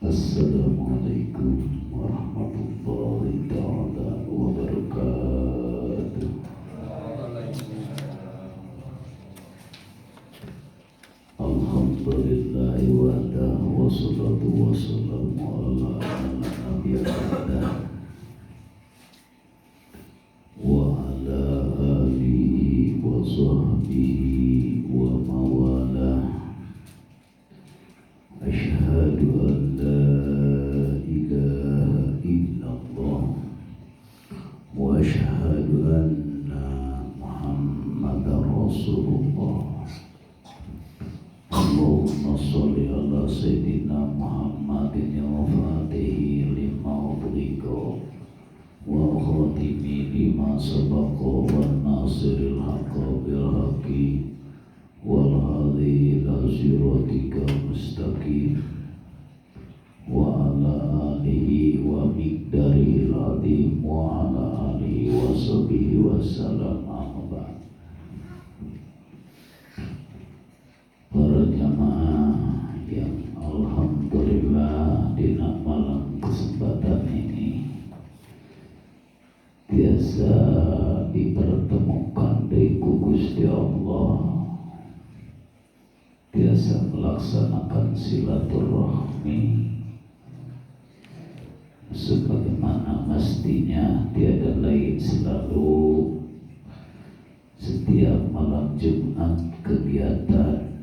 Assalamualaikum warahmatullahi ta'ala wabarakatuh. Alhamdulillahi wa'ala wassalatu wassalamu ala nabiyyi wa ala alihi wa sahbihi wa mawalah. Asyhadu an la ilaha illallah wa asyhadu anna Muhammadar Rasulullah. Allahumma sholli ala sayyidina Muhammadin al-Fatihi lima ughliqa wa khatimi lima sabaqa wan nasiril haqqi bil haqqi wal hadi ila siratika mustaqim wa ala alihi wa miqdaril azim wa ala alihi wa sahbihi wa salam. Para jamaah yang alhamdulillah di malam kesempatan ini biasa dipertemukan di Gusti Allah, biasa melaksanakan silaturahmi sebagaimana mestinya, tiada lain selalu setiap malam Jumat kegiatan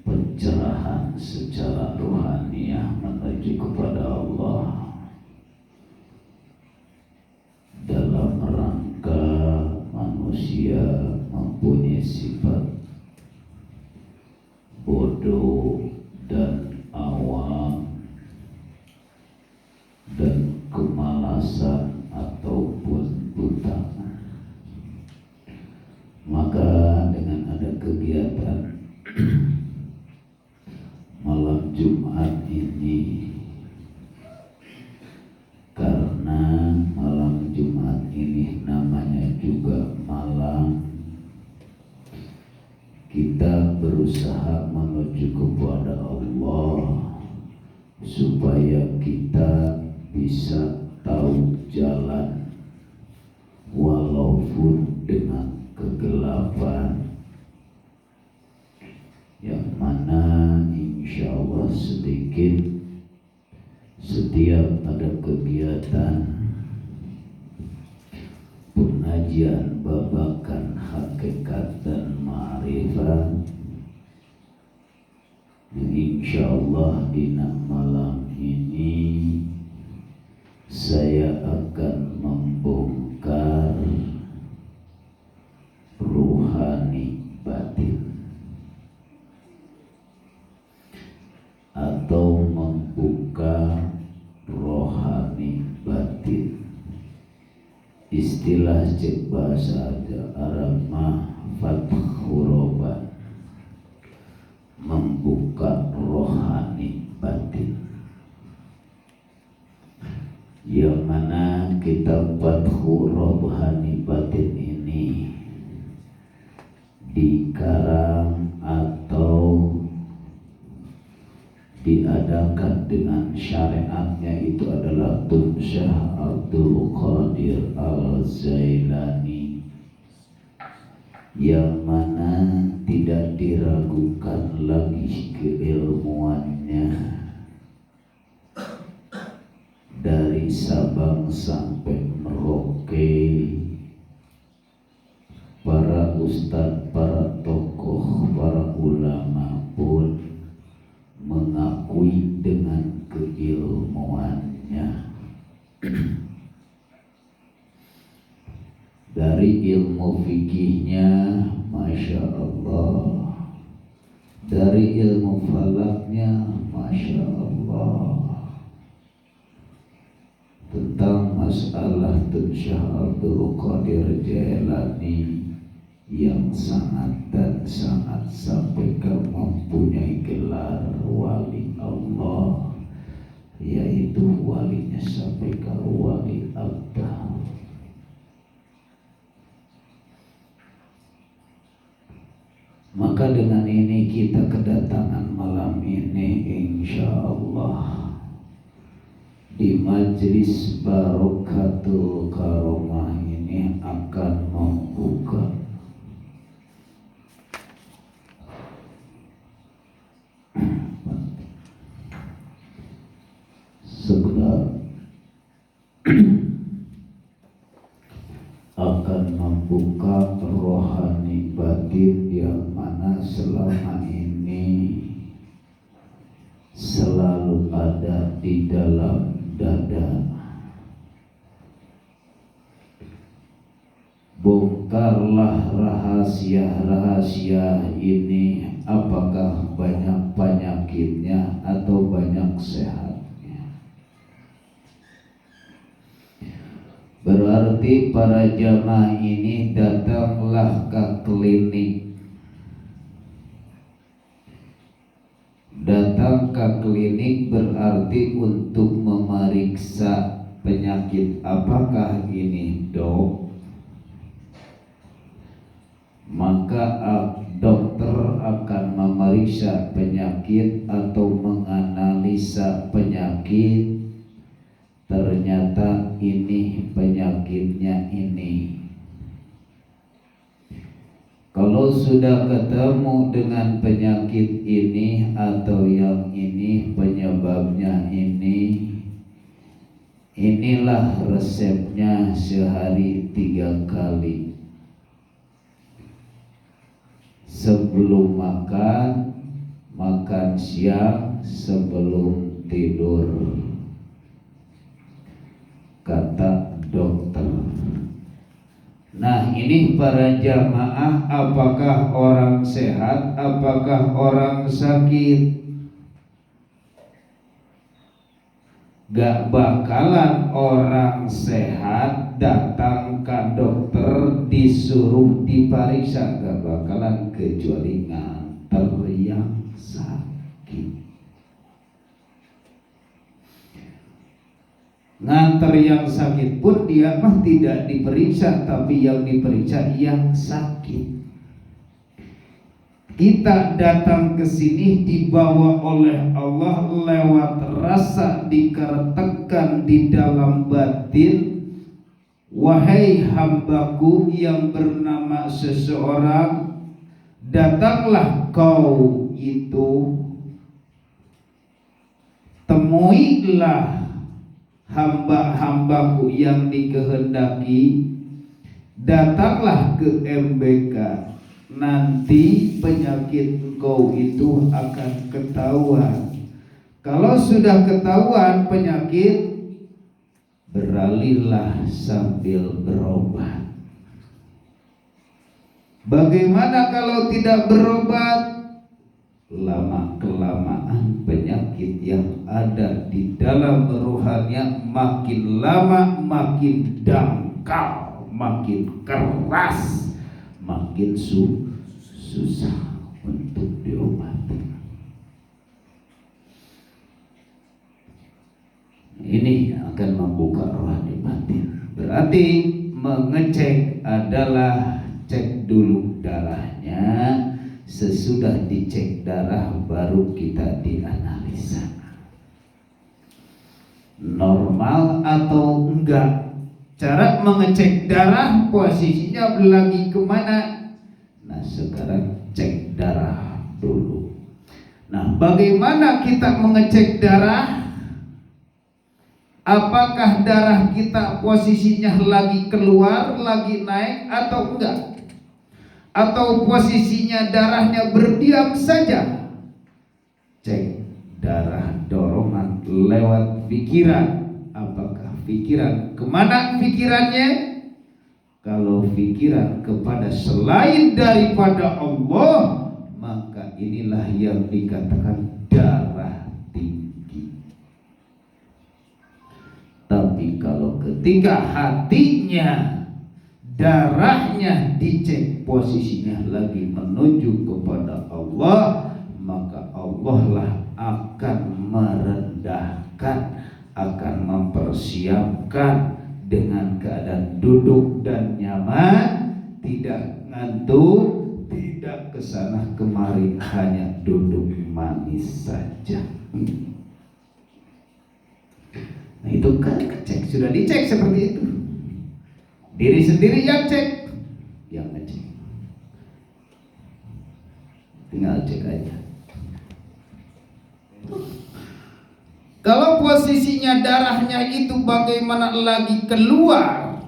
pencerahan secara rohaniah menuju kepada Allah dalam rangka manusia mempunyai sifat bodoh dan awam dan kemalasan ataupun buta. Maka dengan ada kegiatan malam Jumat ini, karena malam Jumat ini namanya juga malam kita berusaha menuju kepada Allah supaya kita bisa tahu jalan walaupun dengan kegelapan, yang mana insya Allah sedikit setiap ada kegiatan pengajian babakan hakikat dan ma'rifat, insya Allah di malam ini saya akan membongkar ruhani batin atau membuka rohani batin. Istilah cek bahasa Arab mah fathu roban, membuka rohani batin, yang mana kitab fathu rohani batin ini dikarang atau diadakan dengan syariatnya itu adalah Tun Syah Abdul Qadir Al-Zailani, yang mana tidak diragukan lagi keilmuannya dari Sabang sampai Merauke. Para ustadz, para tokoh, para ulama pun mengakui dengan keilmuannya. Dari ilmu fikihnya Masya Allah, dari ilmu falaknya Masya Allah, tentang masalah Tun Syah Abdul Qadir Jailani yang sangat dan sangat sampai ke mempunyai gelar wali Allah, yaitu walinya sampai ke wali Allah. Maka dengan ini kita kedatangan malam ini Majelis Barokatul Karomah ini akan membuka sekedar akan membuka rohani batin yang mana selama ini selalu ada di dalam dada. Bongkarlah rahasia-rahasia ini, apakah banyak penyakitnya atau banyak sehatnya. Berarti para jamaah ini datanglah ke klinik. Datang ke klinik berarti untuk memeriksa penyakit. Apakah ini, Dok? Maka dokter akan memeriksa penyakit atau menganalisa penyakit. Ternyata ini penyakitnya ini. Kalau sudah ketemu dengan penyakit ini atau yang ini, penyebabnya ini, inilah resepnya sehari 3 kali. Sebelum makan, makan siang, sebelum tidur, kata dokter. Nah, ini para jamaah, apakah orang sehat, apakah orang sakit? Gak bakalan orang sehat datang ke dokter disuruh diperiksa, gak bakalan, kecuali nganter yang sakit. Nganter yang sakit pun dia mah tidak diperiksa, tapi yang diperiksa yang sakit. Kita datang ke sini dibawa oleh Allah lewat rasa dikeretekkan di dalam batin. Wahai hambaku yang bernama seseorang, datanglah kau itu, temuilah hamba-hambaku yang dikehendaki, datanglah ke MBK. Nanti penyakit engkau itu akan ketahuan. Kalau sudah ketahuan penyakit, beralihlah sambil berobat. Bagaimana kalau tidak berobat? Lama-kelamaan penyakit yang ada di dalam rohaninya makin lama makin dangkal, makin keras, makin susah untuk diobati. Ini akan membuka rohani batin. Berarti mengecek adalah cek dulu darahnya. Sesudah dicek darah baru kita dianalisa normal atau enggak. Cara mengecek darah, posisinya lagi kemana? Nah, sekarang cek darah dulu. Nah, bagaimana kita mengecek darah? Apakah darah kita posisinya lagi keluar, lagi naik atau enggak? Atau posisinya darahnya berdiam saja? Cek darah dorongan lewat pikiran. Apakah pikiran kemana pikirannya? Kalau pikiran kepada selain daripada Allah, maka inilah yang dikatakan darah tinggi. Tapi kalau ketika hatinya, darahnya dicek posisinya lagi menuju kepada Allah, maka Allah lah akan merendahkan, akan mempersiapkan dengan keadaan duduk dan nyaman, tidak ngantuk, tidak kesana kemari, hanya duduk manis saja. Nah itu kan cek, sudah dicek seperti itu. Diri sendiri yang cek, yang ngecek. Tinggal cek aja. Kalau posisinya darahnya itu bagaimana lagi keluar,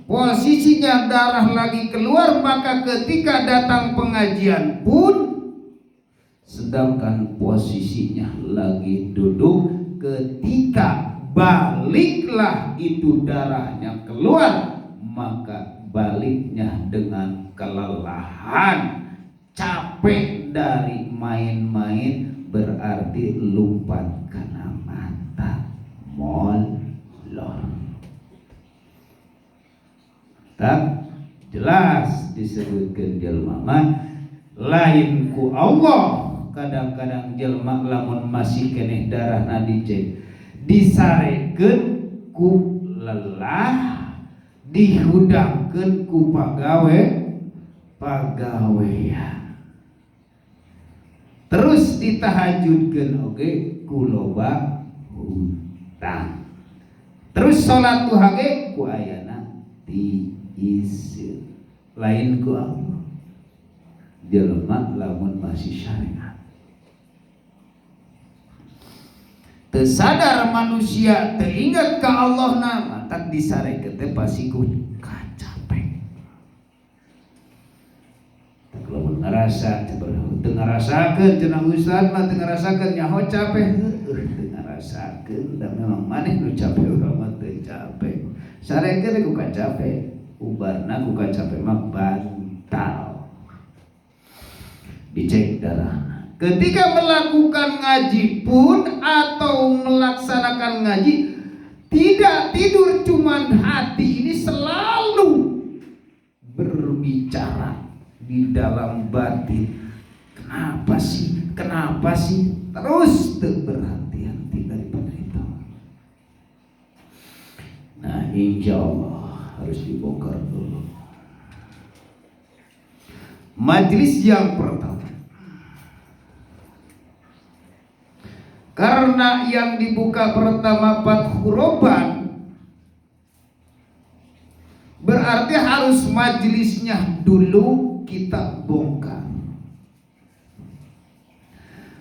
posisinya darah lagi keluar, maka ketika datang pengajian pun, sedangkan posisinya lagi duduk, ketika baliklah itu darahnya keluar, maka baliknya dengan kelelahan, capek dari main-main, berarti lumpat karena mata molor. Tak jelas disebutkan jelma lain ku Allah. Kadang-kadang jelma lamun masih keneh darahna dicek, disarekeun ku lelah, dihudangkeun ku pagawean, terus ditahajudkeun oge ku loba hutang, terus salat duha ge ku ayana diisi lain ku Allah. Jelma lamun masih syariat tersadar manusia teringat ke Allah nama tak disarekeun teh pasti ku kacapek. Kalau ngerasa teu ngarasakeun cenah ustaz mah teu ngarasakeun nyaho capek, teu ngarasakeun da memang maneh nu capek urang mah teu capek. Sarekeun ku kacapek, ubarna ku kacapek mah bantal. Dicek darah. Ketika melakukan ngaji pun atau melaksanakan ngaji, tidak tidur, cuman hati ini selalu berbicara di dalam batin. Kenapa sih? Terus berhati-hati daripada itu. Nah, insya Allah harus dibongkar dulu. Majelis yang pertama, karena yang dibuka pertama Fathu Robban, berarti harus majelisnya dulu kita bongkar.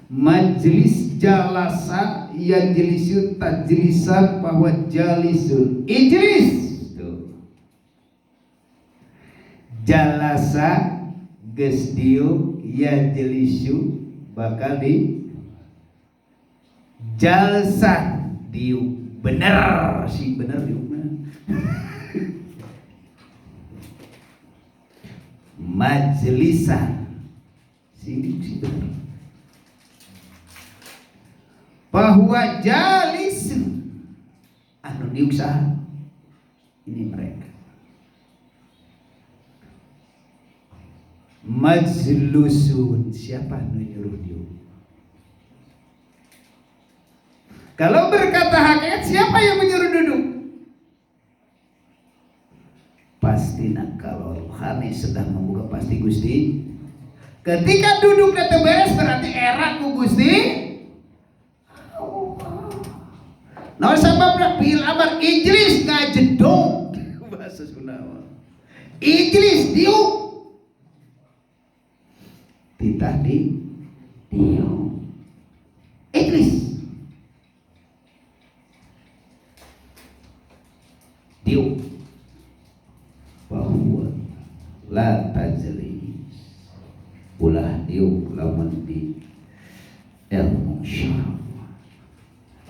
Majelis jalasa yajlisu tajlisan bahwa jalisun ijlis tuh. Jalasa geus dieu yajlisu bakal di jalsa diu bener diu majlisan si bener bahwa jalis anu diusaha ini mereka majlusun siapa anu nyuruh diu. Kalau berkata hakikat, siapa yang menyuruh duduk? Pasti nak kalau rohani sedang membuka pasti Gusti. Ketika duduk kata beres berarti era ku Gusti. Nah sababna bil amar ijlis ngajedong bahasa Sunda. Ijlis diu. Titah di diu. Ijlis. Diu bahwa la tajlis ulah diu lamun di ilmu syar'i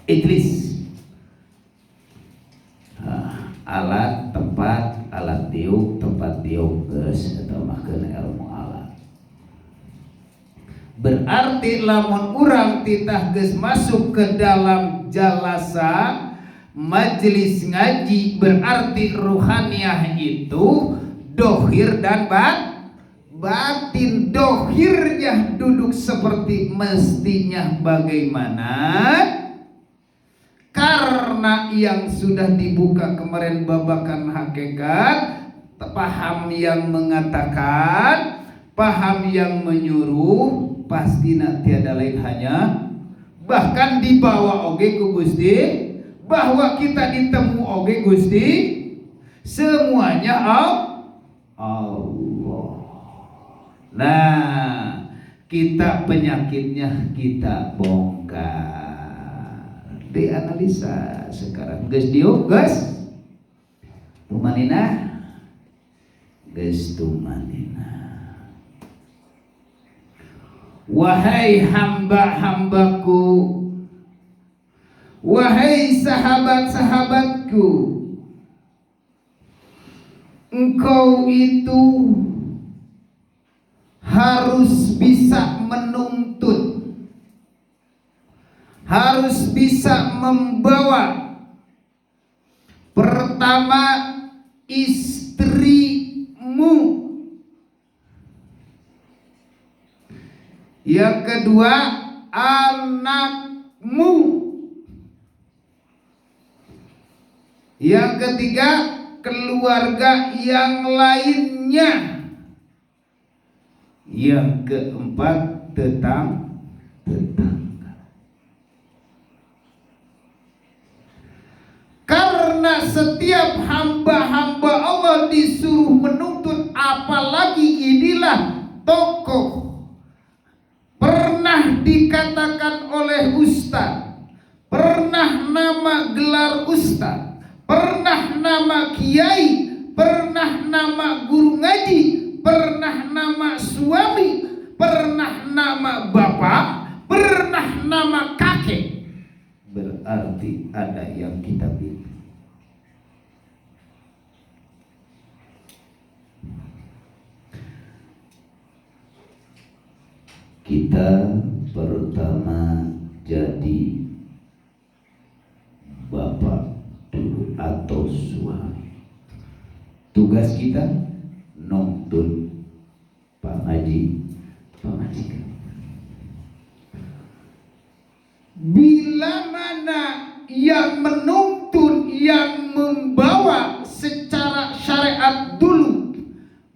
ijlis alat tempat alat diu tempat diu geus eta mah ilmu alat berarti lamun urang titah geus masuk ke dalam jalasa majelis ngaji berarti ruhaniyah itu dohir dan batin. Dohirnya duduk seperti mestinya bagaimana? Karena yang sudah dibuka kemarin babakan hakikat, paham yang mengatakan, paham yang menyuruh, pasti tiada lain hanya bahkan dibawa oge ku Gusti, bahwa kita ditemu oge Gusti, semuanya Allah. Nah, kita penyakitnya kita bongkar, dianalisa sekarang. Geus diuk geus tumanina, geus tumanina. Wahai hamba-hambaku, wahai sahabat-sahabatku, engkau itu harus bisa menuntun, harus bisa membawa. Pertama, istrimu. Yang kedua, anakmu. Yang ketiga, keluarga yang lainnya. Yang keempat, tetangga. Karena setiap hamba-hamba Allah disuruh menuntun, apalagi inilah tokoh. Pernah dikatakan oleh ustaz, pernah nama gelar ustaz, pernah nama kiai, pernah nama guru ngaji, pernah nama suami, pernah nama bapak, pernah nama kakek. Berarti ada yang kita pilih. Kita pertama jadi bapak dulu atau suami. Tugas kita nuntun pamajikan. Bila mana yang menuntun, yang membawa secara syariat dulu,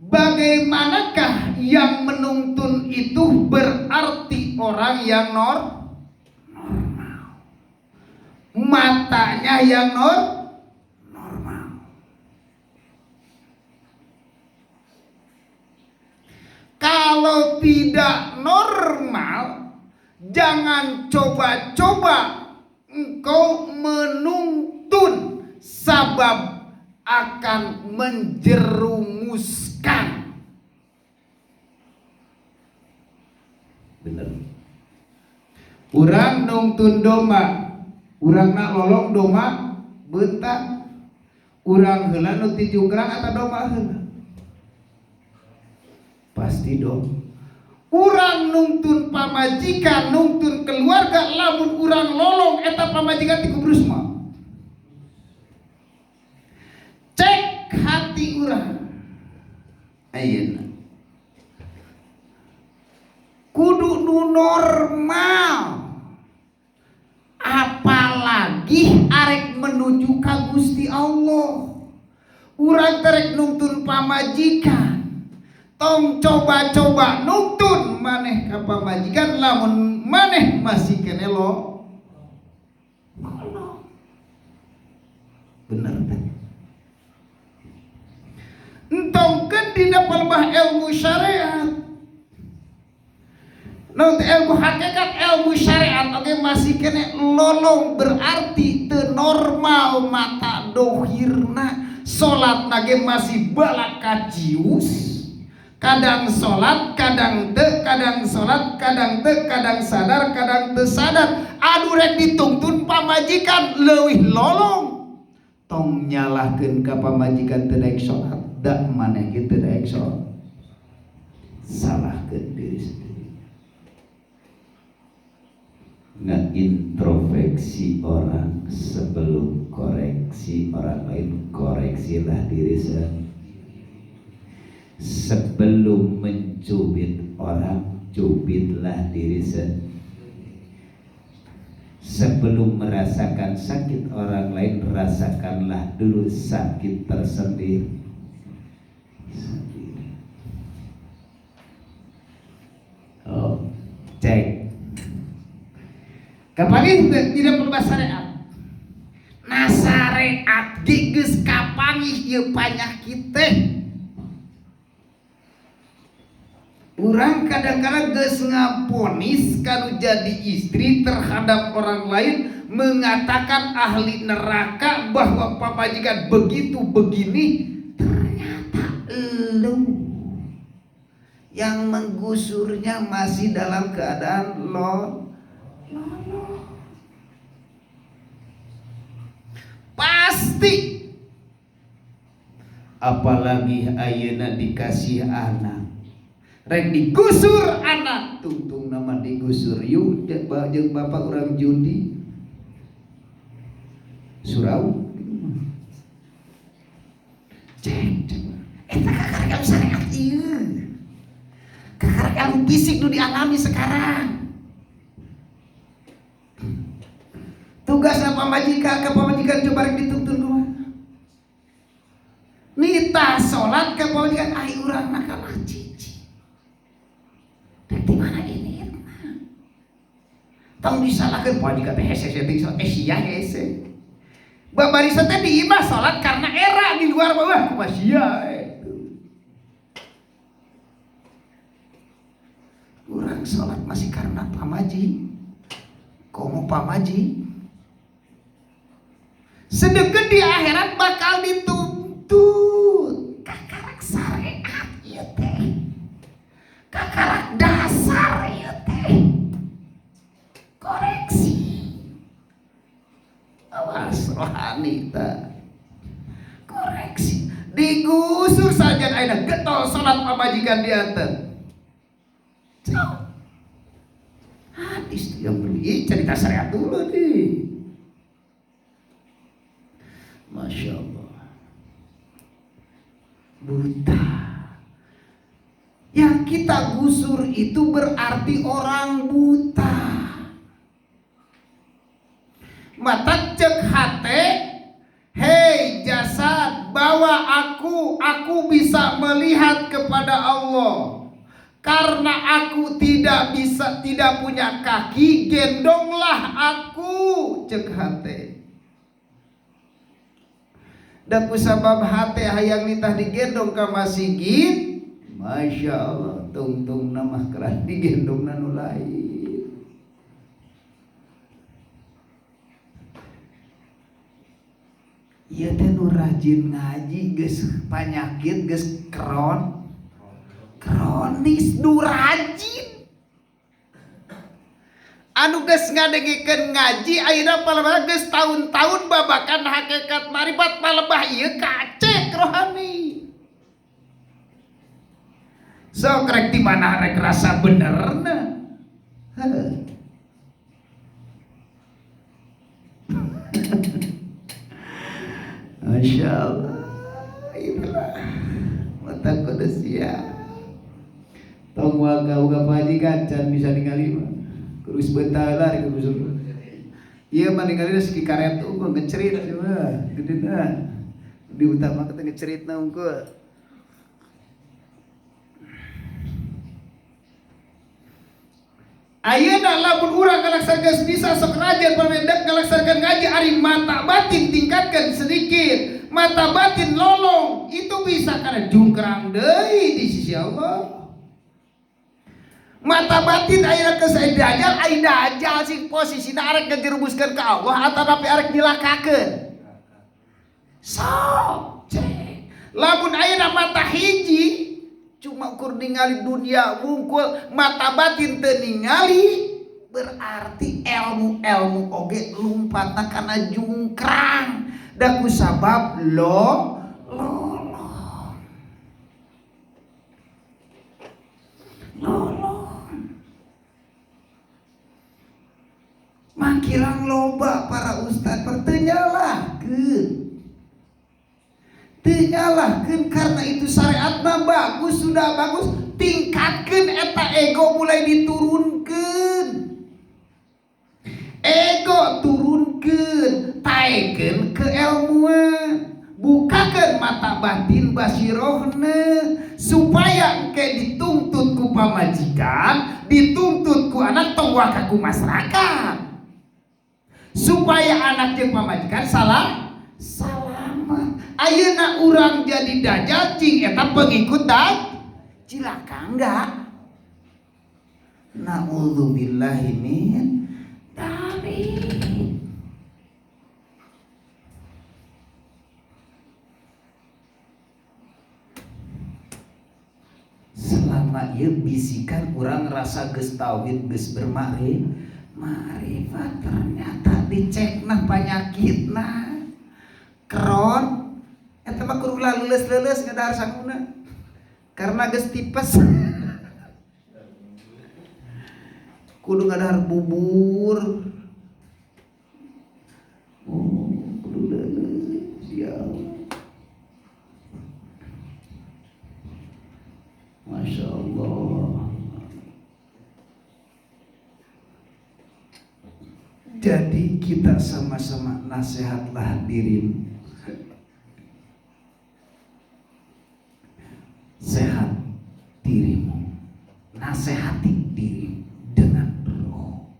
bagaimanakah yang menuntun itu? Berarti orang yang normal, matanya yang normal. Kalau tidak normal, jangan coba-coba engkau menuntun, sabab akan menjerumuskan. Bener. Urang nungtun doma, urang nak lolong doma bentak, urang heula nu ti jugrang eta doma heula. Pasti dong. Urang nungtun pamajikan, nungtun keluarga, lamun urang lolong eta pamajikan ti kubrus mah. Cek hati urang. Ayeuna kudu nu normal, apalagi arek menuju ka Gusti Allah. Urang terek nuntun pamajikan, tong coba-coba nuntun maneh ka pamajikan, lamun maneh masih kene lo. Bener kan? Entongkeun dina palebah ilmu syariat. Nanti ilmu hakikat, ilmu syariat oke masih kena lolong, berarti teu normal mata dohirna. Salat nage masih balak kacius, kadang salat kadang teu, kadang salat kadang teu, kadang sadar kadang teu sadar. Adu rek dituntun pamajikan leuwih lolong. Tong nyalahkeun ka pamajikan teu daek salat, da maneh ge teu daek salat. Salahkeun diri sendiri. Ngeintrospeksi orang sebelum koreksi orang lain, koreksilah diri sendiri. Sebelum mencubit orang, cubitlah diri sendiri. Sebelum merasakan sakit orang lain, rasakanlah dulu sakit tersendiri. Oh, cek. Kapangih tidak perlu syariat. Nah syariat geus kapangih ieu panyakit teh. Urang kadang-kadang geus ngaponis kanu jadi istri terhadap orang lain, mengatakan ahli neraka bahwa pamajikan begitu begini, ternyata elu yang menggusurnya masih dalam keadaan pasti. Apalagi ayeuna dikasih anak, rek digusur anak, tungtung nama digusur yuk jeung bapak urang judi surau cek eta kakak kamu syariat ieu kakak kamu fisik nu dialami sekarang. Tugasna pamajikan coba rek dituntun kumaha nita salat ka pamajikan ai urang nakalah cici rek di mana ini tong disalahkeun pamajikan teh hese ting sia hese babarisa teh di imah salat karena era di luar bawah kumaha sia urang salat masih karena pamaji komo pamaji sedeket di akhirat bakal dituntut kakarak syariat ieu teh kakarak dasar ieu teh koreksi awas rohani ta koreksi digusur saja ayeuna getol salat pamajikan dianten hadis yang beri cerita syariat dulu nih. Masya Allah, buta. Yang kita gusur itu berarti orang buta. Mata cek hate, hei jasad, bawa aku bisa melihat kepada Allah. Karena aku tidak punya kaki, gendonglah aku, cek hate. Dan kusabab hate hayang nitah digendong ka masjid, masya Allah, tungtung nama keran digendong nanu lain. Ieu teh nu rajin ngaji geus panyakit geus kronis nu rajin. Anu geus ngadengikeun ngaji ayeuna palebah geus tahun-tahun babakan hakikat marifat palebah ieu kacek rohani. Sok rek di mana rek rasa benerna. Masya Allah, inilah mata kudus ya. Tong waga pajikan can bisa ningali mah. Terus betala di kusur. Iya mah ningali seki karet unggul ngecerit cuma gedeuna. Diutama kita ngeceritna unggul. Ayeuna lamun urang ngalaksanakeun bisa sok rajin pamendek ngalaksanakeun ngaji ari mata batin tingkatkan sedikit. Mata batin lolong itu bisa karena jungkrang deui di sisi Allah. Mata batin ayeuna geus aya dajal sing posisina arek ngajerumuskeun ka Allah atawa tapi arek nyilakakeun. Sok cek. Lamun ayeuna mata hiji cuma ukur ningali dunia wungkul mata batin teu ningali berarti ilmu oge lumpatna kana jungkrang da kusabab lolong. Mangkilang loba para ustad Tinyalahkeun karena itu syariat mah bagus, sudah bagus, tingkatkeun eta ego mulai diturunkeun. Ego turunkeun, taekeun keilmuan, bukakeun mata batin basirohna supaya engke dituntut ku pamajikan, dituntut ku anak tong waka ku masyarakat. supaya anak jeung pamajikan selamat. Ayeuna urang jadi dajjal cing eta pengikut cilaka enggak. Na'udzubillahi min dzalik. Selama ieu bisikan urang rasa geus tauhid geus bermakrifat, ternyata dicekna panyakitna kron eta mah kudu leuleus ngadahar sanguna karena geus tipes. Kudu ngadahar bubur. Oh, kudu leuleus ya Allah. Masya Allah. Jadi kita sama-sama nasihatlah dirimu. Sehat dirimu. Nasihati dirimu dengan roh.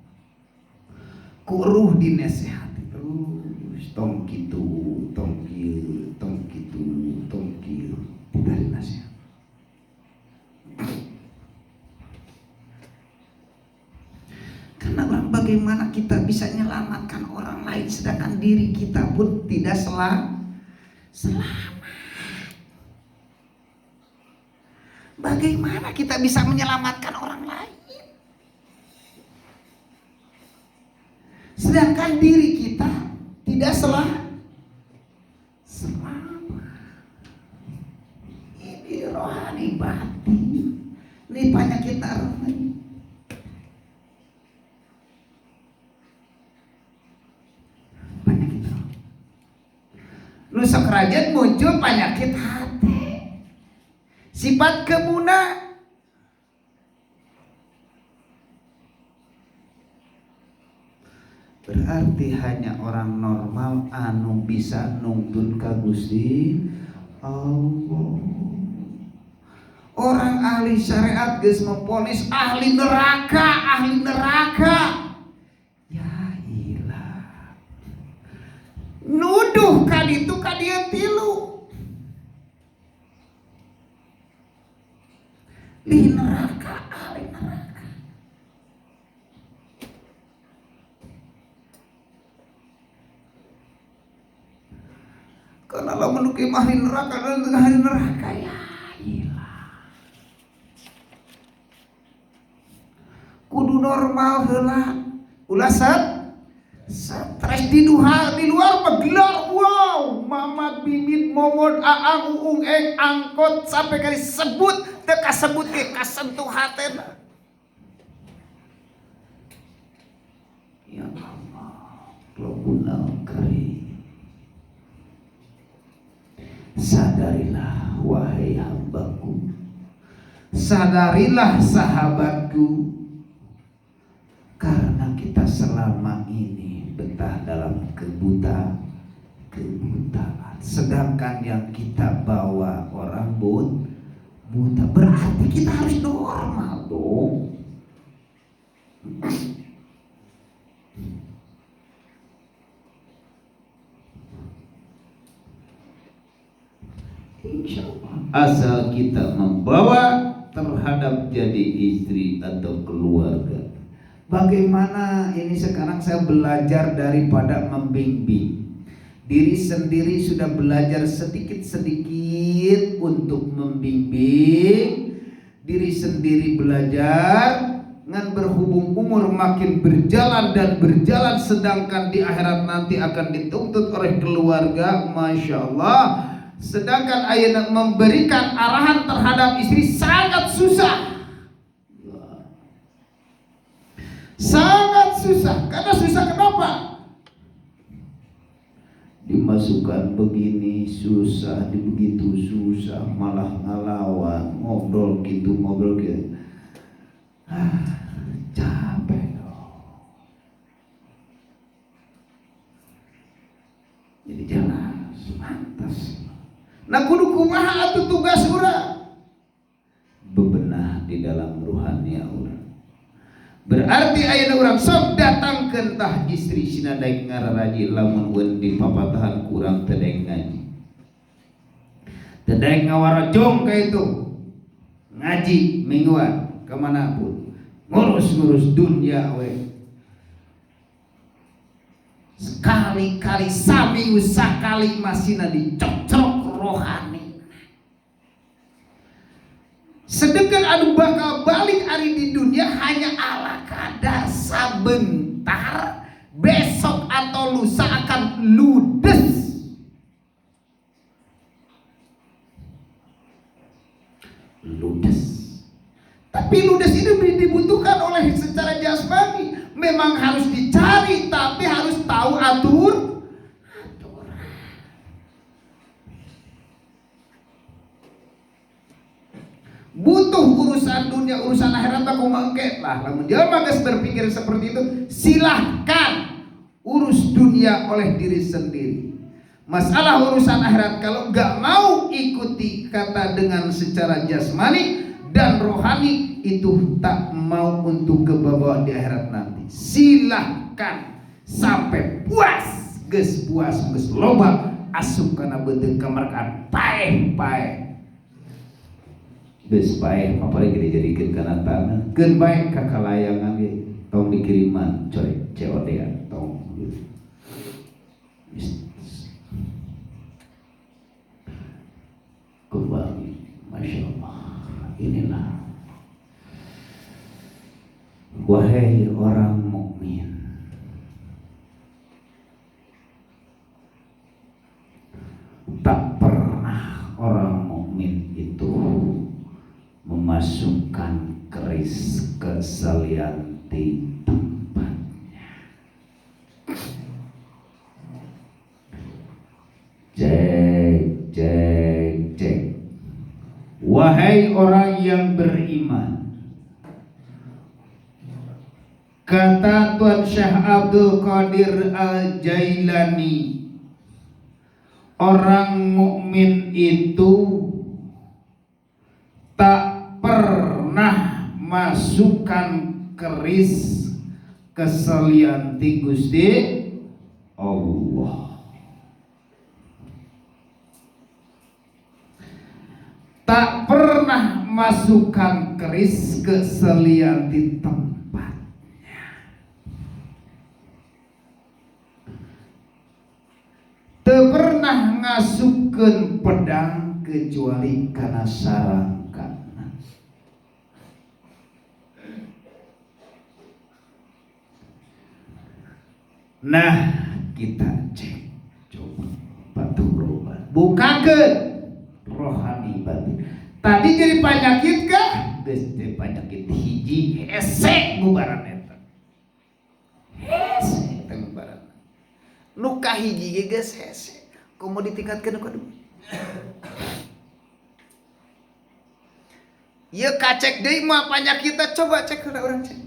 Ku ruh dinasihati terus. Tong kitu, tong kieu, tong kitu, tong kieu. Diberi nasihat. Karena bagaimana kita bisa menyelamatkan orang lain sedangkan diri kita pun tidak selamat. Bagaimana kita bisa menyelamatkan orang lain sedangkan diri kita tidak selamat? Ini rohani batin. Ini penyakit rohani. Nusa kerajaan muncul penyakit hati, sifat kemuna. Berarti hanya orang normal anu bisa nuntun ka Gusti Allah. Orang ahli syariat geus memponis ahli neraka. Nuduh kaditu kadieu tilu di neraka, ahli neraka. Karena lo menuki ahli neraka dan ahli neraka ya ilah. Kudu normal heula. Ulah stres di luar begelar. Wow, Mamat, Bibit, Momod, Aang, Uung, Eng, angkot sampai kali sebut teu kasebut ge kasentuh hatena. Ya Allah, Rabbuna Karim. Sadarilah wahai hambaku. Sadarilah sahabatku. Karena kita selama ini betah dalam kebutaan. Sedangkan yang kita bawa orang buta. Berarti kita harus normal dong. Insyaallah. Asal kita membawa terhadap jadi istri atau keluarga. Bagaimana ini sekarang saya belajar daripada membimbing. Diri sendiri sudah belajar sedikit-sedikit untuk membimbing. Diri sendiri belajar dengan berhubung umur makin berjalan dan berjalan, sedangkan di akhirat nanti akan dituntut oleh keluarga. Masya Allah. Sedangkan ayat memberikan arahan terhadap istri sangat susah. Sangat susah. Karena susah kenapa? Dimasukkan begini susah, begitu susah, malah ngelawan, ngobrol gitu. Capek dong. Jadi jelas, pantas. Nah kudu kumaha atuh tugas urang? Bebenah di dalam ruhania urang. Berarti ayeuna urang sok datangkeun tah istri sina daek ngararaji lamun weun di papatahan kurang teu daek ngaji. Teu daek ngawarojong ka itu. Ngaji mingguan kemana pun. Ngurus-ngurus dunia we. Sekali-kali saminggu sakali masina dicocok rohani. Sedangkan anu bakal balik ari di dunia hanya ala kadar sabentar, besok atau lusa akan ludes. Ludes. Tapi ludes itu dibutuhkan oleh secara jasmani. Memang harus dicari, tapi harus tahu aturan. Butuh urusan dunia, urusan akhirat aku mengket lah. Lamun jelema geus berpikir seperti itu, silahkan urus dunia oleh diri sendiri. Masalah urusan akhirat kalau nggak mau ikuti kata dengan secara jasmani dan rohani itu tak mau untuk kebawa di akhirat nanti. Silahkan sampai puas, geus puas geus loba asup kana beuteung kamarkaan paeh-paeh. Geus paeh apalagi dijadikeun kana tanah. Keun bae ka kalayangan ge tong dikiriman coy COD tong. Kembali, Masya Allah. Inilah wahai orang mukmin, tak pernah orang mukmin itu memasukkan keris kesalian di tempatnya. Cek. Wahai orang yang beriman, kata Tuan Syekh Abdul Qadir Al-Jailani, orang mukmin itu tak pernah masukkan keris kesalian ti Gusti Allah. Tak pernah masukkan keris keselian di tempatnya. Tak pernah ngasupkeun pedang kecuali karena sarangkana. Nah, kita cek coba batu roban. Bukakeun rohani batin. Tadi jadi penyakit kah? Geus teh penyakit hiji hese bubaran eta. Hese teh bubaran. Nu kahiji ge geus hese. Komo ditingkatkeun ka kedua. Ieu kacek deui mah penyakitna coba cek heula urang cek.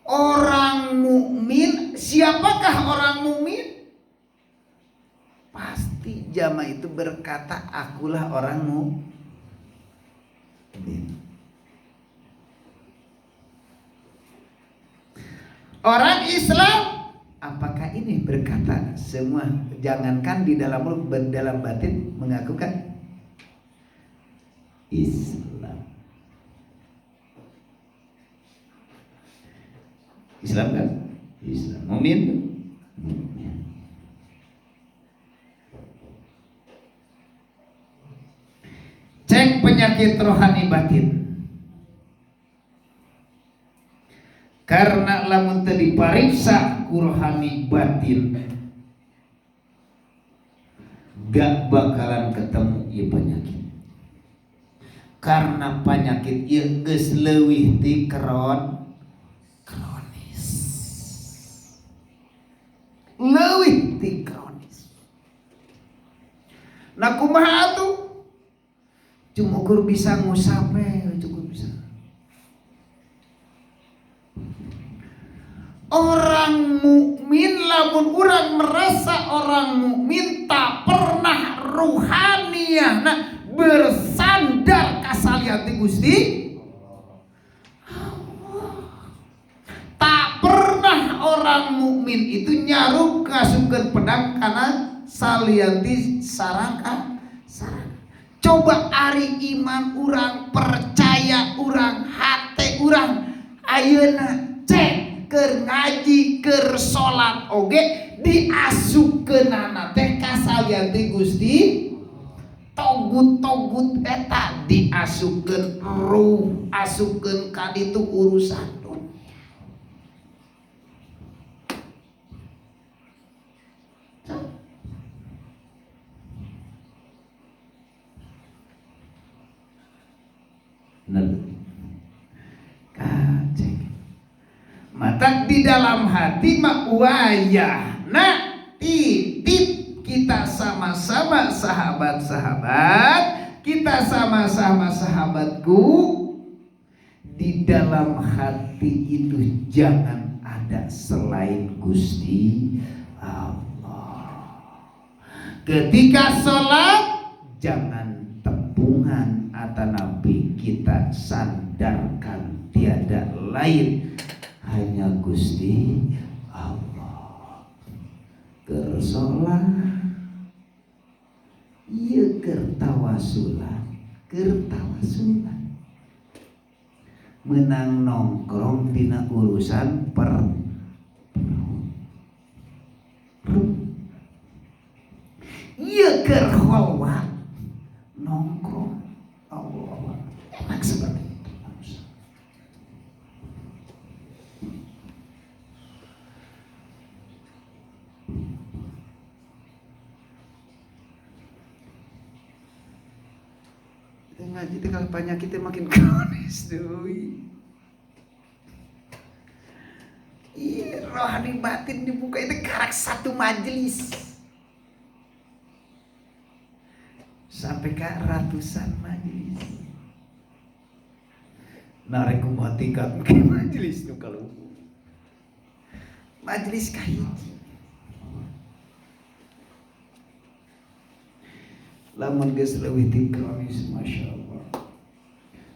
Orang mukmin, siapakah orang mukmin? Pasti jamaah itu berkata akulah orang mukmin. Orang Islam apakah ini berkata semua, jangankan di dalam mulut, dalam batin mengakukan Islam. Islam kan? Islam. Mukmin? Mukmin. Cek penyakit rohani batin. Karena lamun teu dipariksa ku rohani batin, gak bakalan ketemu ieu penyakit. Karena penyakit ieu geus leuwih ti kronis. Leuwih ti kronis. Nah kumaha atuh? Cuma ukur bisa ngusape, cukup bisa. Orang mukmin lamun urang merasa orang mukmin tak pernah ruhaniyahna bersandar ka salian ti Gusti mukmin itu nyaruk ngasupkeun pedang kana salianti sarangka. Coba ari iman urang, percaya urang, hate urang ayeuna cek keur ngaji keur salat oge diasupkeunana teh ka salianti Gusti. Togut eta diasupkeun ruh, asupkeun ka ditu urusan kacek. Mata di dalam hati mah wayahna titip kita sama-sama sahabat-sahabat, kita sama-sama sahabatku. Di dalam hati itu jangan ada selain Gusti Allah. Ketika sholat jangan tepungan atanapi kita sandarkan tiada lain hanya Gusti Allah. Keur sholat ieu keur tawasulan, menang nongkrong tina urusan ieu keur kholwat nongkrong. Allah enak seperti itu. Kita ngaji teh kalau penyakitnya makin kronis doi. Iya, rohani batin dibuka itu karak satu majelis sampai ke ratusan majelis. Nareku matikan ke majelis nu kalau majelis kahiji. Lamun geus leuwih ti kronis masyaallah.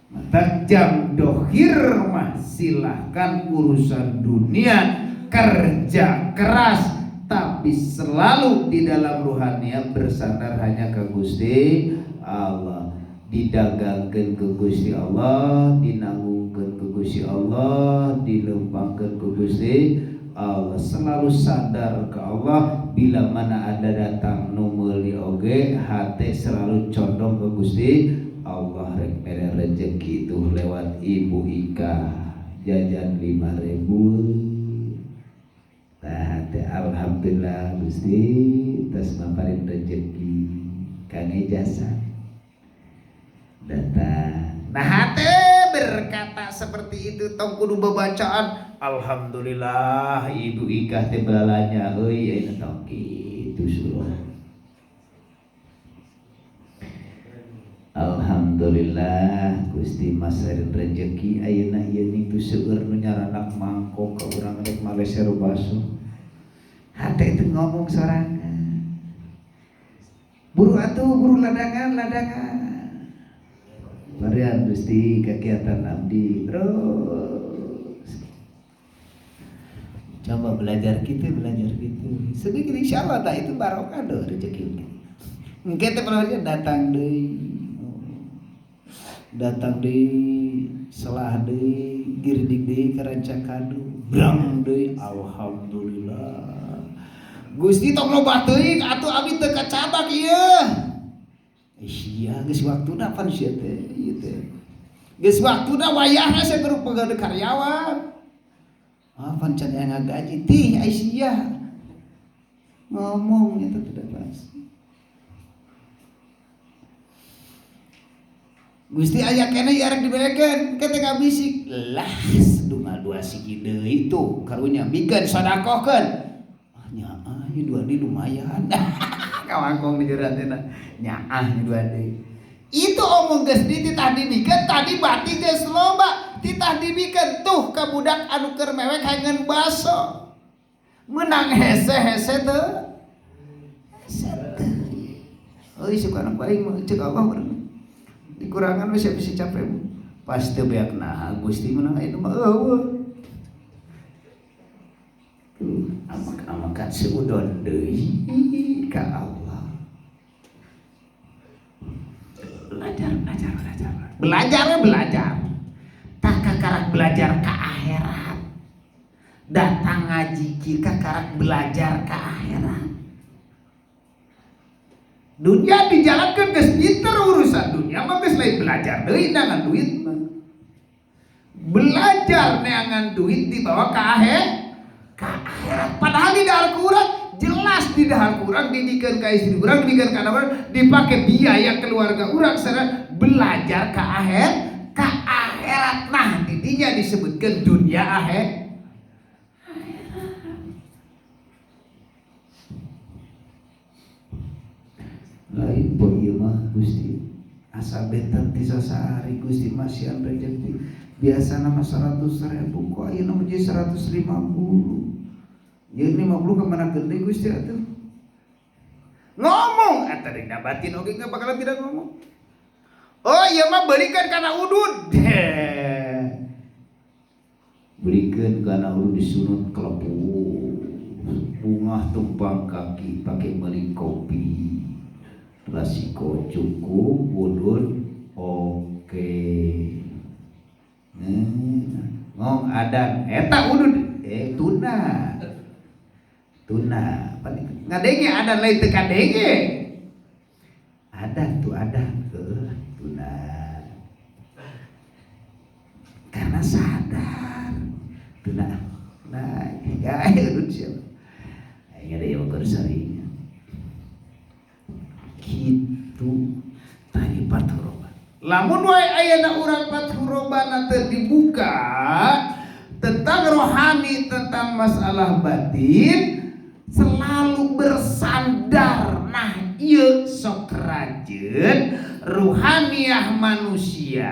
Mata jam dohir mah silahkan urusan dunia kerja keras, tapi selalu di dalam ruhaniat bersandar hanya ke Gusti Allah. Didagangkeun ke Gusti Allah, dinanggungkeun ke Gusti Allah, dilempangkeun ke Gusti Allah. Selalu sadar ke Allah. Bila mana ada datang nu meuli oge hate selalu condong ke Gusti Allah. Rek mere rezeki itu lewat Ibu Ika jajan 5.000. Hate alhamdulillah Gusti tos maparin rezeki kangge jasa datang. Nah hate berkata seperti itu tong kudu bebacaan alhamdulillah Ibu Ika teh balanya euy ayeuna tong kitu suruh. Alhamdulillah Gusti masarin rezeki ayeuna ieu nitu seueur nu nyaranak mangkok ka urang rek maleser baso. Hate itu ngomong sorangan. Buru atuh buru ladangan. Barian Gusti kegiatan abdi terus. Coba belajar gitu. Sedikit insyaallah dah itu barokah doh rezeki. Engke teh pelajarnya datang deui selah deui girdik deui karanca kadu brang deui alhamdulillah. Gusti tong loba teuing atuh abdi teu kacabak ieu. Sia geus waktuna pan sia teh ieu teh. Geus waktuna wayahna saya kudu pegawai karyawan. Pancan yang ngagaji tih Aisyah ngomong itu tidak pas. Gusti aya keneh arek dibelekeun ketika bisik lah dunga dua siki deui itu karunya mikeun sedekahkeun. Nyaah ieu dua deui lumayan. Kawangkong di jeratna nyaah ieu dua deui. Itu omong geus dititah dibikeun tadi bati geus loba titah dibikeun tuh ka budak anu keur mewek haengeun baso. Menang hese-hese teu. Euy sukana baing mah ceuk Allah meureun. Dikurangan we bisa capek pas teu beak nah Gusti menang aya mah eueuh. amak-amakan seudon deui ka Allah. Belajar. Tak kakarak belajar ka akhirat. Datang ngaji kieu kakarak belajar ka akhirat. Dunia dijalankan geus pinter urusan dunia mah geus lain belajar deui nangan duit mah. Belajar neangan duit dibawa ke akhirat. Padahal di dahar kurang jelas di dahar kurang didikan ka istri urang, didikan ka anak dipake biaya keluarga urang sareng belajar ke akhirat. Nah, didinya disebutkan dunia akhirat. Lain poe ieu mah Gusti asa beten ti sasahari Gusti masihan rezeki biasana mah 100.000 kok ayeuna mah jadi 150. Yeun 50 ka mana gede Gusti atuh. Ngomong eta dina batin oge enggak bakalan tidak ngomong. Oh ieu mah beulikeun kana udud. Beulikeun kana udud disunut klepu. Bunga tumpang kaki pakai meuli kopi. Resiko cukup udun oke. Ngong adan eta udun tuna ngadenge adan lain teu kadenge adan tuna karena sadar tuna nah ya udun siapa aing ada yang bersari kitu tadi pathuroban. Lamun wae ayeuna urang pathuroban teu dibuka tentang rohani, tentang masalah batin, selalu bersandar. Nah, ieu sok rajeun ruhaniyah manusia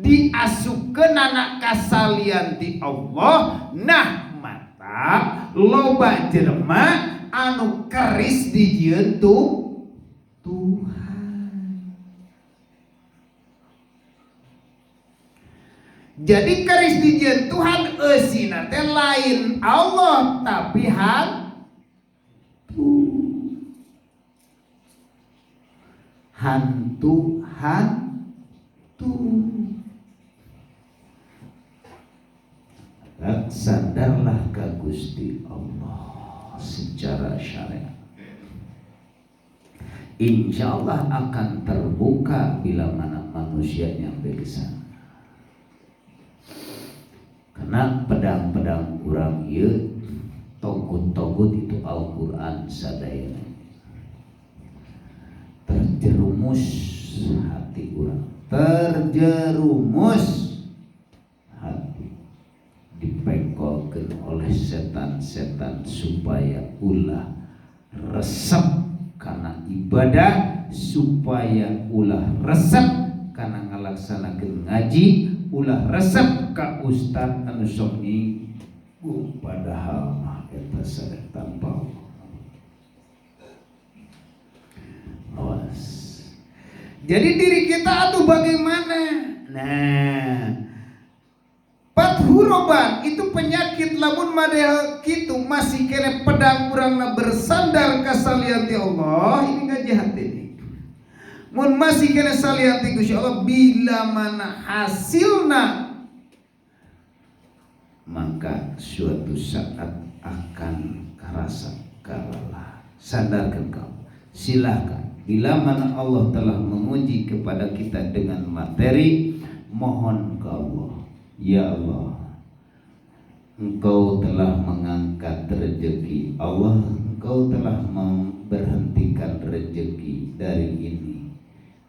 diasukeun anak kasalian ti Allah. Nah, mata loba jelema anu keris dijieun Tuhan. Jadi keris dijieun Tuhan eusina teh lain Allah tapi hantu. Sadarlah ka Gusti Allah secara syariat. Insya Allah akan terbuka bila mana manusia nyampe ke sana. Karena pedang-pedang urang ieu togut-togut itu Al-Qur'an sadayana. Terjerumus hati urang, hati dipengkolkeun oleh setan-setan supaya ulah resep karena ibadah, supaya ulah resep karena ngalaksanakeun ngaji, ulah resep ka ustad anu sok nginggu padahal mah eta sadek tanpa awas. Jadi diri kita atuh bagaimana? Nah, pathuroban itu penyakit lamun madeh kitu masih kene pedang urangna bersandar ka salian ti Allah, ini ngaji hati ini. Mun masih kene salian ti Gusti Allah bila mana hasilna maka suatu saat akan karasa kalalah. Sadarkan kau, silakan. Bila mana Allah telah menguji kepada kita dengan materi, mohon ke Allah, ya Allah, Engkau telah mengangkat rezeki. Allah, Engkau telah memberhentikan rezeki dari ini.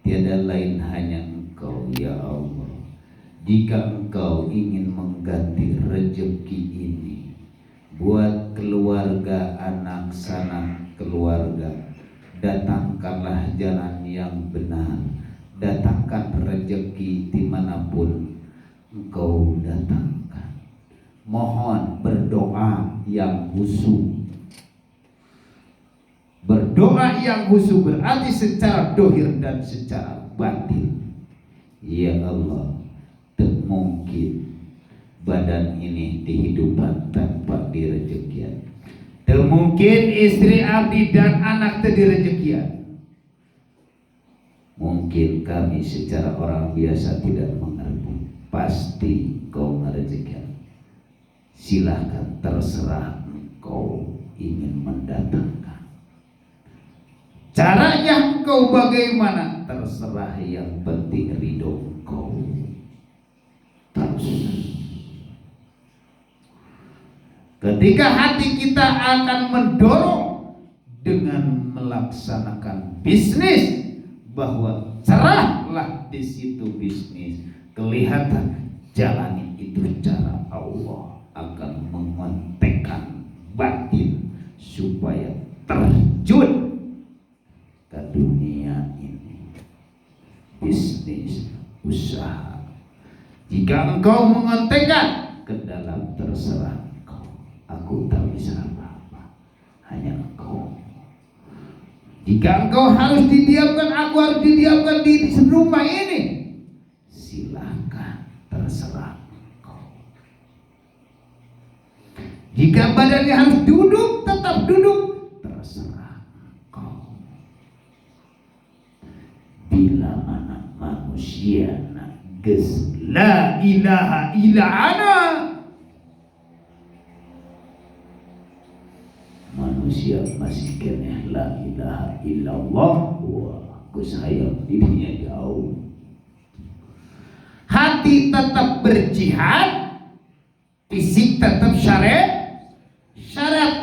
Tiada lain hanya Engkau, ya Allah. Jika Engkau ingin mengganti rezeki ini buat keluarga, anak, sanak keluarga, datangkanlah jalan yang benar. Datangkan rezeki dimanapun Engkau datangkan. Mohon berdoa yang khusyuk. Berdoa yang khusyuk berarti secara dohir dan secara batin. Ya Allah, tak mungkin badan ini dihidupan tanpa direzekian. Mungkin istri abdi dan anak teu direjekian. Mungkin kami secara orang biasa tidak mengerti. Pasti kau ngerejekian. Silahkan, terserah engkau ingin mendatangkan. Caranya engkau bagaimana? Terserah, yang penting ridho engkau. Terus ketika hati kita akan mendorong dengan melaksanakan bisnis, bahwa cerahlah di situ bisnis, kelihatan jalani itu cara Allah akan mengontekkan batin supaya terjun ke dunia ini, bisnis, usaha. Jika engkau mengontekkan ke dalam, terserah engkau, aku tak bisa apa-apa, hanya engkau. Jika engkau harus didiamkan, aku harus didiamkan di rumah ini, silakan, terserah engkau. Jika badannya harus duduk, tetap duduk, terserah engkau. Bila mana manusia nages la ilaha illa ana, manusia masih kena la ilaha illallah, wah kusayang dirinya jauh. Hati tetap berjihad, fisik tetap syarat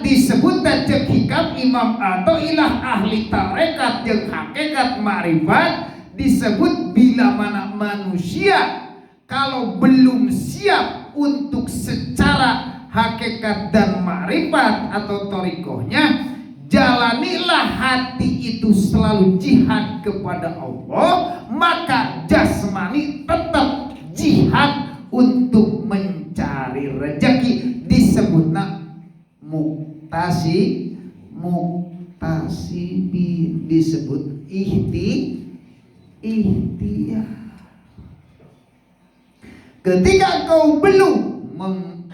disebut dan cek hikam imam atau ilah ahli tarekat yang hakikat ma'rifat, disebut bila mana manusia kalau belum siap untuk secara hakikat dan ma'rifat atau torikohnya, jalanilah hati itu selalu jihad kepada Allah, maka jasmani tetap jihad untuk mencari rezeki, disebutna muktasibi, disebut ikhtiar.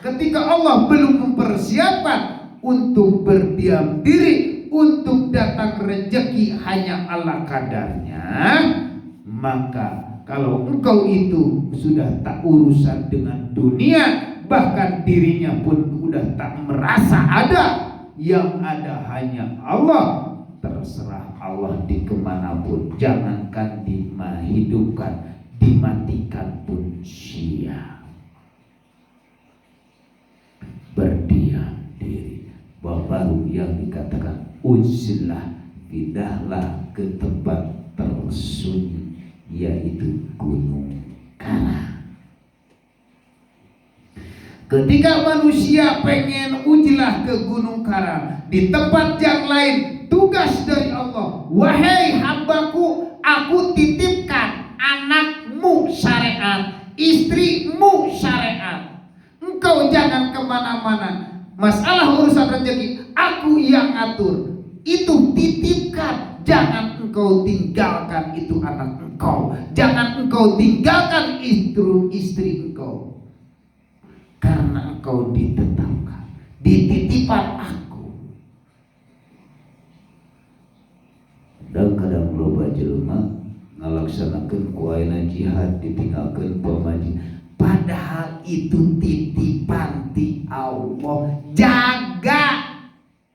Ketika Allah belum mempersiapkan untuk berdiam diri, untuk datang rezeki hanya ala kadarnya, maka kalau engkau itu sudah tak urusan dengan dunia, bahkan dirinya pun udah tak merasa ada, yang ada hanya Allah, terserah Allah di kemanapun, jangankan dihidupkan, dimatikan pun sia. Berdiam diri, baru yang dikatakan uzlah, pindahlah ke tempat tersunyi, yaitu Gunung Karang. Ketika manusia pengen ujilah ke Gunung Karang, di tempat yang lain tugas dari Allah, wahai hambaku, aku titipkan anakmu syariat, istrimu syariat, engkau jangan kemana-mana, masalah urusan rezeki aku yang atur, itu titipkan, jangan engkau tinggalkan itu anak engkau, jangan engkau tinggalkan istri engkau, karena engkau ditetapkan, dititipan aku. Dan kadang loba jelema ngalaksanakeun kuaina jihad, ditinggalkeun pamaji, padahal itu titipan ti Allah. Jaga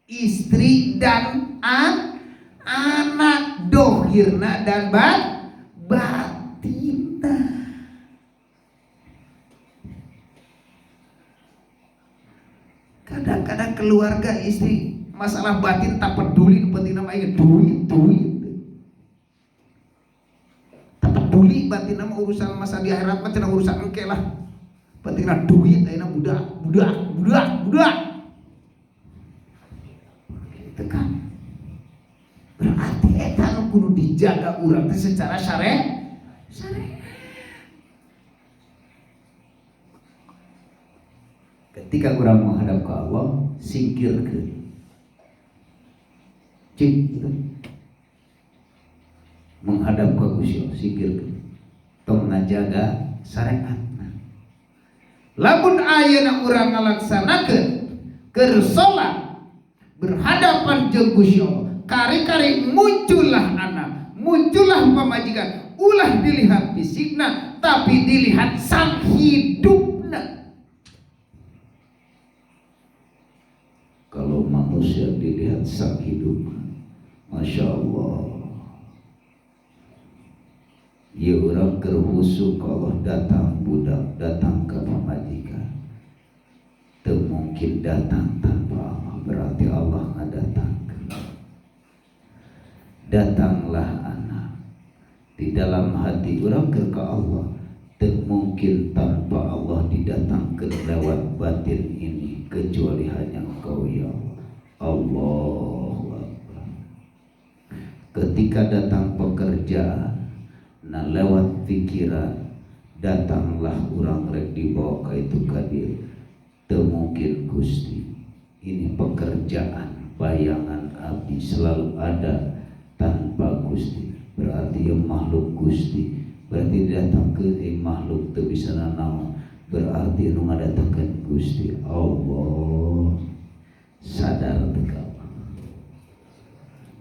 istri dan anak, dohirna dan batinna. Kadang-kadang keluarga istri masalah batin tak peduli, penting nama duit. Tak peduli batin nama urusan masa di akhirat, macam urusan engke lah. Penting duit, ayeuna budak. Tekan. Berarti eta nu kudu dijaga urang teh secara syariat. Ketika orang menghadap ke Allah, singkirkeun. Cik gitu. Menghadap ke Gusti Allah, singkirkeun. Tong ngajaga syariat. Lamun ayeuna urang ngalaksanakeun keur salat berhadapan jeung Gusti Allah. Kari-kari muncullah anak, muncullah pamajikan, ulah dilihat fisikna tapi dilihat sang hidupna. Kalau manusia dilihat sang hidup, Masya Allah, ya orang kerhusu kalau datang budak, datang ke pamajikan, tak mungkin datang tanpa Allah, berarti Allah nggak datang. Datanglah anak di dalam hati orang ke Allah, tak mungkin tanpa Allah didatangkan lewat batin ini, kecuali hanya Engkau ya Allah. Ketika datang pekerjaan, nah lewat pikiran, datanglah orang rek dibawa ke itu kadir, tak mungkin Gusti. Ini pekerjaan, bayangan abdi selalu ada tanpa Gusti, berarti yang makhluk Gusti, berarti datang ke makhluk tu bisa nanaon, berarti nu ngadatangkeun Gusti Allah. Sadar teu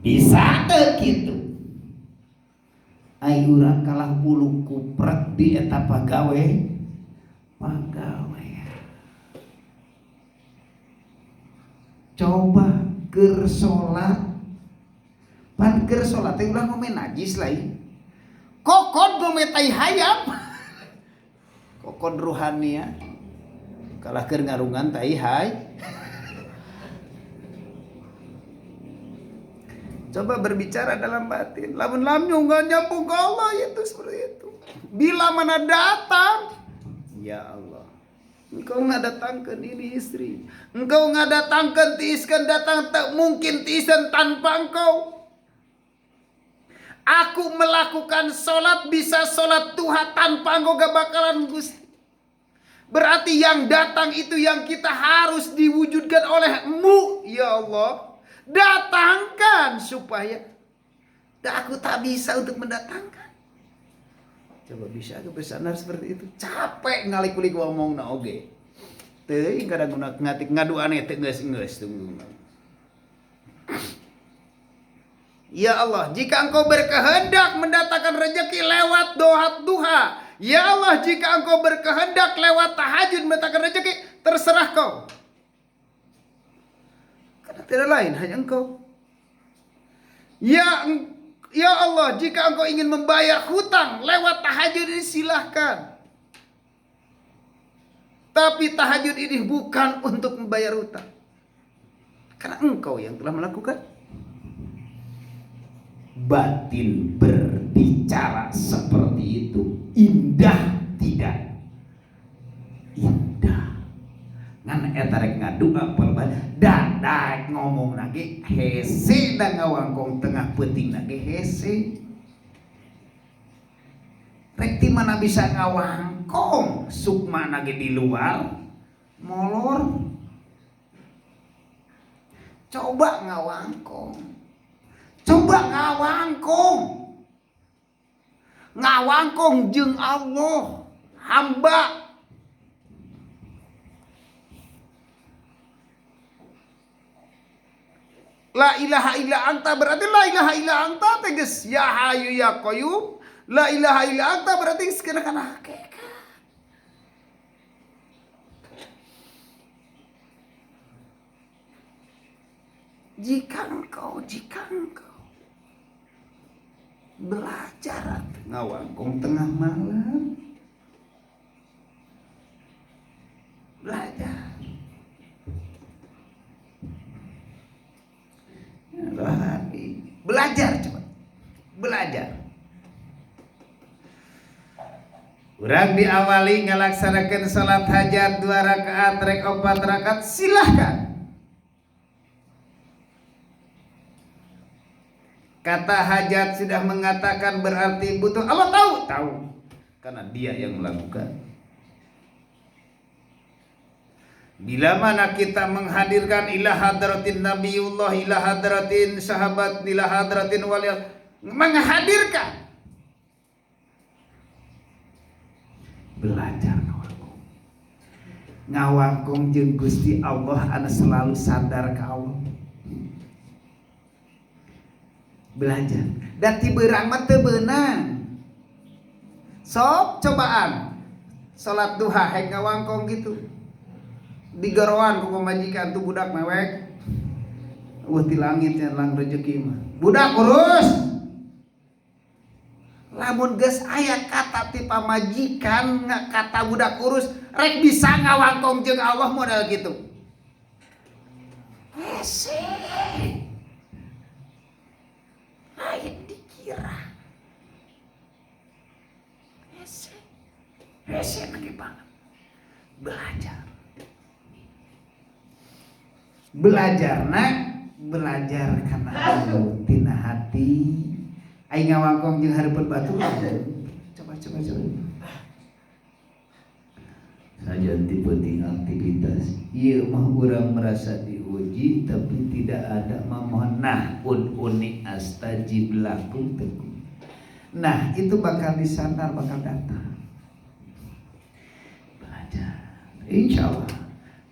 bisa teu kitu. Ai urang kalah ulu kuprek di eta pagawe coba keur salat. Pan keur salat teh ulah ngomong najis lain. Kokod ngomong tai hayam. Kokod ruhani ya. Kalah keur ngarungan tai hay. Coba berbicara dalam batin. Lamun nggak nyambung ke Allah itu seperti itu. Bila mana datang, ya Allah, Engkau nggak datangkan ini istri. Engkau nggak datangkan tiiskan datang tak mungkin tiisen tanpa Engkau. Aku melakukan sholat bisa sholat duha tanpa Engkau gak bakalan Gusti. Berarti yang datang itu yang kita harus diwujudkan oleh-Mu ya Allah. Datangkan supaya aku tak bisa untuk mendatangkan. Coba bisa ke besanar seperti itu. Capek ngalik-kulik ngomong na oge. Teuing kadang ngatik ngadu aneh teu geus tunggu. Ya Allah, jika Engkau berkehendak mendatangkan rezeki lewat doa duha, ya Allah, jika Engkau berkehendak lewat tahajud mendatangkan rezeki, terserah Kau. Karena tidak lain hanya Engkau. Ya Allah, jika Engkau ingin membayar hutang lewat tahajud ini silahkan. Tapi tahajud ini bukan untuk membayar hutang. Karena Engkau yang telah melakukan. Batin berbicara seperti itu indah tidak? Indah. Ngan eta rek ngadua pelban dadak ngomong lagi hese da ngawangkong tengah peuting lagi hese. Rek ti mana bisa ngawangkong sukma lagi di luar molor. Coba ngawangkong. Coba ngawangkong jeung Allah hamba. La ilaha illa anta berarti la ilaha illa anta tegas ya hayu ya qayyum. La ilaha illa anta berarti sekarang hakikat. Jika engkau belajar ngawangkong tengah malam, belajar coba belajar. Urang diawali ngalaksanakeun salat hajat 2 rakaat rek 4 rakaat silahkan. Kata hajat sudah mengatakan berarti butuh. Allah tahu. Karena Dia yang melakukan. Bila mana kita menghadirkan ila hadratin nabiyullah, ila hadratin sahabat, ila hadratin wali, menghadirkan. Belajar ngawangkong jeung Gusti Allah anu selalu sadar ka Allah. belajar. Dan tibeurang mah teu beunang. Sok cobaan salat duha hayang ngawangkong gitu. Digoroan ku pamajikan tuh budak mewek. Ti langit nya lang rezeki mah. Budak urus. Lamun geus aya kata ti pamajikan kata budak urus rek bisa ngawangkong jeung Allah modal gitu. Hese. Lain dikira. Hese lagi banget. Belajar karena tina hati. Aing ngawangkong jeung hareupeun batu. Coba. Sajan tipe aktivitas. Ieu mah urang merasa diuji tapi tidak ada memohon. Nah, uni astajib lakum teguh. Nah, itu bakal disandar, bakal datang. Insya Allah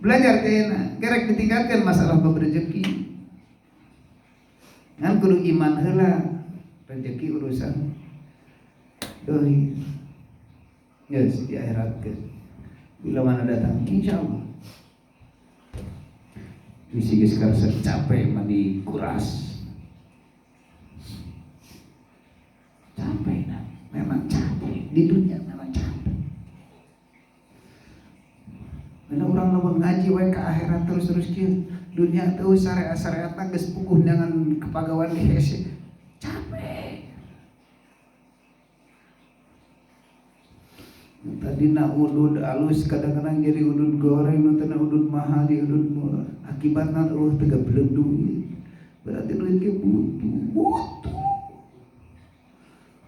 belajar teh gerek ditingkatkan masalah berrezeki ngan kudu iman heula rezeki urusan doi geus di akhirat ke bila mana datang insya Allah bisi geus karasa capek mah dikuras capek nah memang capek di dunia memang capek. Karena orang lamun ngaji wae ka akhirat terus kieu. Dunia teu syariat-syariatna geus puguh jangan kepagawan di hese. Capek. Tadina udud alus kadang-kadang jadi udud goreng, nutana udud mahal di udud murah. Akibatna teu gablek duit. Berarti duit ge butuh.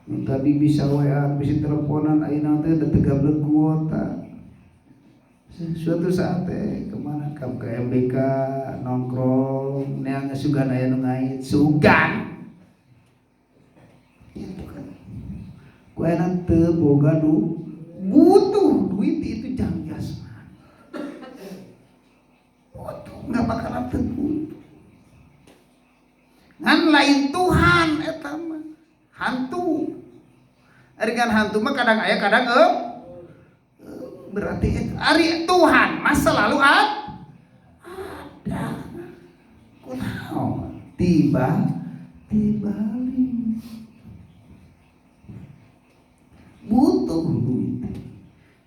Tadi bisa WA, bisa teleponan ayeuna teh teu gablek kuota. Suatu saat kemana ke MBK nongkrong neang sugan aya nu ngait sugan itu kan ku enak teu boga butuh duit itu jang jasmani butuh nggak bakalan teu butuh ngan lain Tuhan eta mah hantu arigan hantu mah kadang aya kadang berarti ari Tuhan masa lalu ada kunaon tiba butuh duit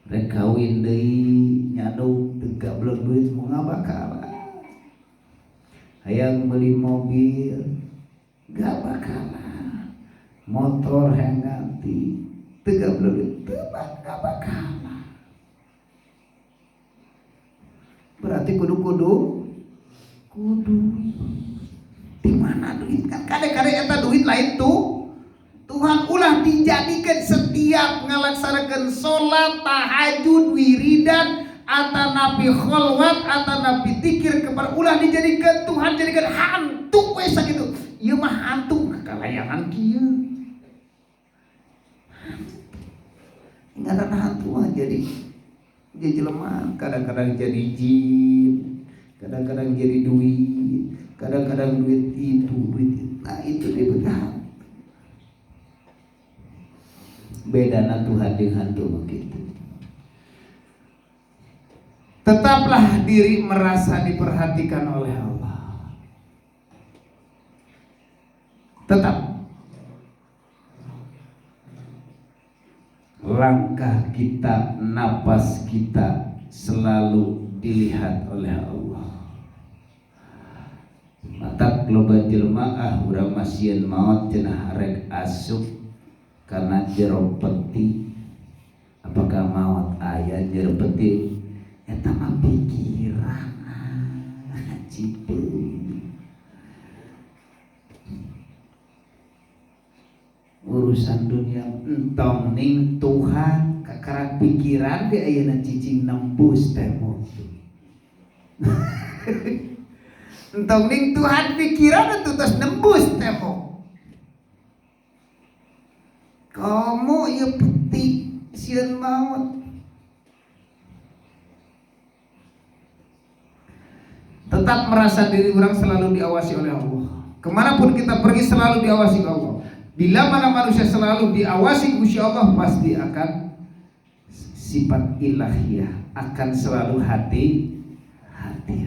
rek kawin deui nyaduk teu gablek duit mau ngabakalan hayang beli mobil gak bakalan motor hayang ganti teu gablek duit teu bakalan. Berarti kudu di mana duit kan kade-kade eta duit lain tuh Tuhan ulah dijadikan setiap ngalaksanakeun salat tahajud wiridan atanapi kholwat atanapi zikir kepada ulah dijadikan Tuhan jadikan hantu we sakitu ieu mah hantu kalayangan kieu ngaran hantu mah jadi jelema kadang-kadang jadi jin, kadang-kadang jadi duit, kadang-kadang duit itu. Nah itu dia benar. Bedana Tuhan dengan hantu begitu. Tetaplah diri merasa diperhatikan oleh Allah. Tetap. Langkah kita, napas kita selalu dilihat oleh Allah. Mata loba jelema urang masieun maot cenah rek asup karena jero peti. Apakah maot aya jero peti? Eta mah pikiran. Cipeun. Urusan dunia entong ning Tuhan kakarak pikiran ge ayeuna cicing nembus teh mobil entong ning Tuhan pikiran atuh tos nembus teh mobil kamu ieu peti sieun maot tetap merasa diri orang selalu diawasi oleh Allah Kemanapun kita pergi selalu diawasi Allah. Bila mana manusia selalu diawasi Gusti Allah, pasti akan sifat ilahiyah, akan selalu hati-hati.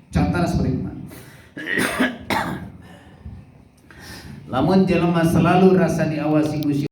Contohnya seperti mana? Lamun jelema selalu rasa diawasi Gusti